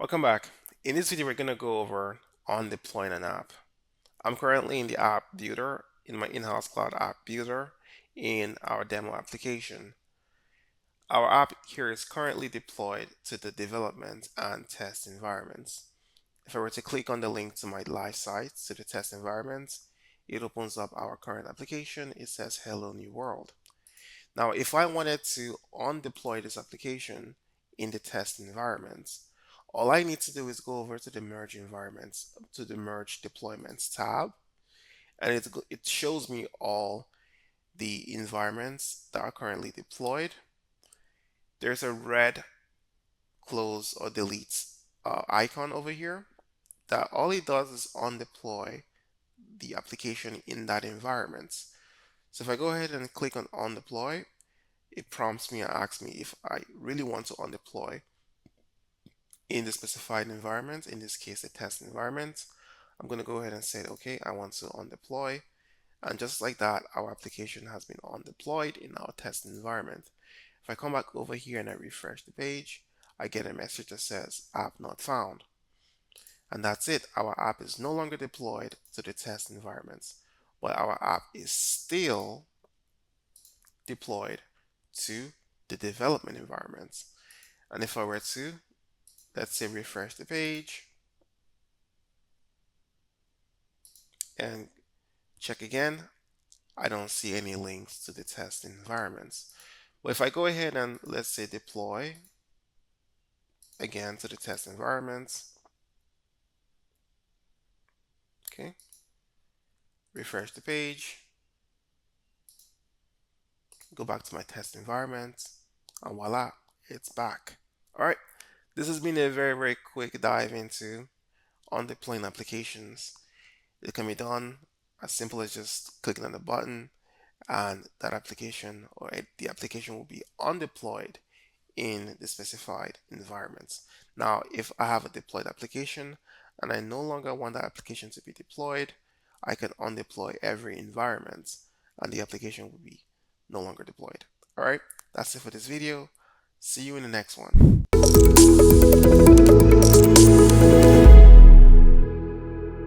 Welcome back. In this video, we're going to go over on deploying an app. I'm currently in the app builder, in my Inhouz Cloud app builder, in our demo application. Our app here is currently deployed to the development and test environments. If I were to click on the link to my live site, to the test environment, it opens up our current application. It says Hello New World. Now, if I wanted to undeploy this application in the test environment, all I need to do is go over to the merge environments, to the merge deployments tab, and it shows me all the environments that are currently deployed. There's a red close or delete icon over here that all it does is undeploy the application in that environment. So if I go ahead and click on undeploy, it prompts me and asks me if I really want to undeploy in the specified environment, in this case the test environment. I'm going to go ahead and say, okay, I want to undeploy. And just like that, our application has been undeployed in our test environment. If I come back over here and I refresh the page, I get a message that says app not found. And that's it. Our app is no longer deployed to the test environments, but our app is still deployed to the development environments. And if I were to, let's say, refresh the page and check again, I don't see any links to the test environments. But if I go ahead and let's say deploy again to the test environments, okay, refresh the page, go back to my test environment, and voila, it's back. All right, this has been a very quick dive into undeploying applications. It can be done as simple as just clicking on the button, and that application or the application will be undeployed in the specified environments. Now, if I have a deployed application and I no longer want that application to be deployed, I can undeploy every environment and the application will be no longer deployed. All right, that's it for this video. See you in the next one.